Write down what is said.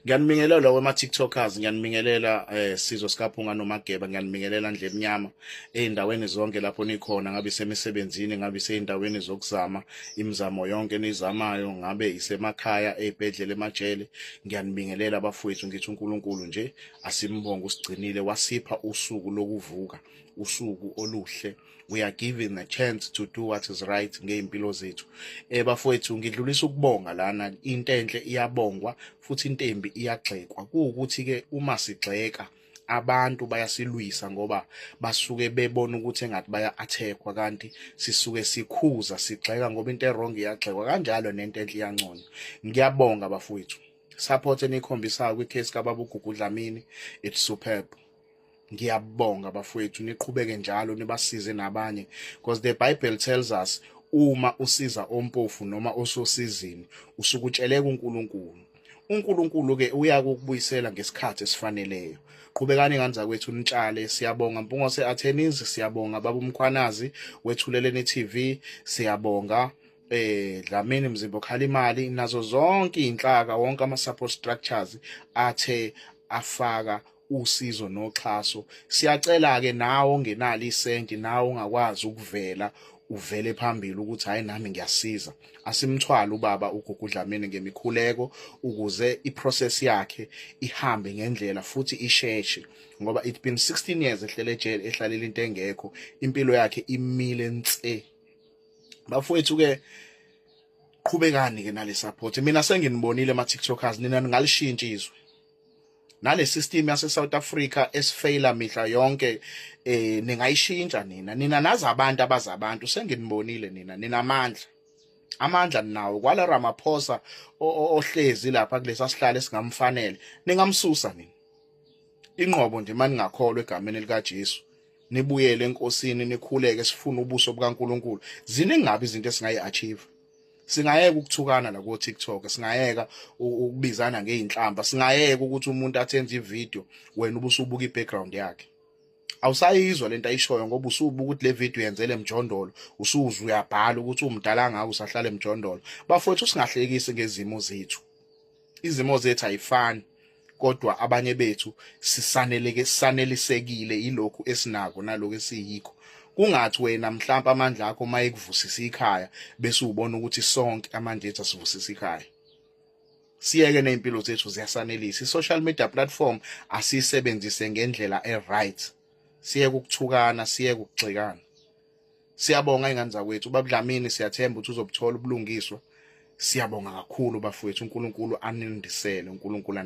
Ngiyanibingelela kwema TikTokers, ngiyanibingelela Sizwe Sikaphunga noMageba, ngiyanibingelela Ndlela Emnyama ey'ndaweni zonke lapho nikhona, ngabe isemisebenzini, ngabe isey'ndaweni zokuzama imizamo yonke enizamayo, ngabe isemakhaya, ey'bhedlela, emajele. Ngiyanibingelela abafowethu, ngithi uNkulunkulu nje asimbonge usigcinile wasipha usuku lokuvuka, usuku oluhle. We are given a chance to do what is right ngey'mpilo zethu. Bafowethu, ngidlulisa ukubonga lana, into enhle iyabongwa futhi into embi iyagxekwa. Kuwukuthi-ke uma sigxeka abantu bayasilwisa ngoba basuke bebona ukuthi engathi baya-attack-wa, kanti sisuke sikhuza sigxeka ngoba into e-wrong iyagxekwa, kanjalo nento enhle iyanconywa. Ngiyabonga bafowethu, support eniyikhombisayo kwi-case kababa uGugu Dlamini, it's superb. Ngiyabonga bafowethu, niqhubeke njalo nibasize nabanye, because the Bible tells us uma usiza ompofu noma ososizini usuke utsheleka uNkulunkulu. uNkulunkulu-ke uyakukubuyisela ngesikhathi esifaneleyo. Qhubekani ngani kwethu nitshale, siyabonga Mpungose Athenizi, siyabonga Baba Umkhwanazi wethuleleni TV, siyabonga Dlamini Mzimba Khalimali, nazo zonke iy'nhlaka, wonke ama-support structures athe afaka usizo noxhaso. Siyacela-ke nawe ongenalo isenti, nawe ongakwazi ukuvela uvele phambili ukuthi hayi nami ngiyasiza, asimthwala ubaba uGugu Dlamini ngemikhuleko ukuze iprocess yakhe ihambe ngendlela futhi isheshe, ngoba it's been 16 years ehlele ejele, ehlalela into engekho, impilo yakhe imile nse. Bafowethu-ke qhubekani-ke nale support. Mina senginibonile ama-TikTokers, nina ningalishintsha izwe. Nale system yase South Africa esifeyila mihla yonke, ningayishintsha nina nazi abantu abazabantu, senginibonile ninamandla. Amandla ninawo, kwala Ramaphosa ohlezi lapha kulesa sihlalo esingamfanele ningamsusa nina. Inqobo nje maningakholwa egameni lika Jesu, nibuyele enkosini, nikhuleke, sifuna ubuso bukaNkulunkulu. Ziningabi izinto esingayi-achieve. Singayeka ukuthukana la ko-TikTok, singayeka ukubizana ngey'nhlamba, singayeka ukuthi umuntu athenze ividiyo wena ubusubuka i-background yakhe. Awusayizwa lento ayishoyo ngoba usubuka ukuthi le video yenzele emjondolo, usuzwe uyabhala ukuthi umdala ngawo usahlala emjondolo. Bafowethu, singahlekisi ngezimo zethu. Izimo zethu ayifani, kodwa abanye bethu sisanelisekile ilokhu esinako nalokhu esiyikho. Kungathi wena mhlawumbe amandla akho mayekuvusisa ikhaya bese ubona ukuthi sonke amandla ethu asivusisa ikhaya. Siyeke ney'mpilo zethu ziyasanelisa. I-social media platform asiyisebenzise ngendlela e-right. Siyeke ukuthukana, siyeke ukugxekana. Siyabonga ingane zakwethu uBaba Dlamini, siyathemba ukuthi uzobuthola ubulungiswa. Siyabonga kakhulu bafowethu, uNkulunkulu anindisele, uNkulunkulu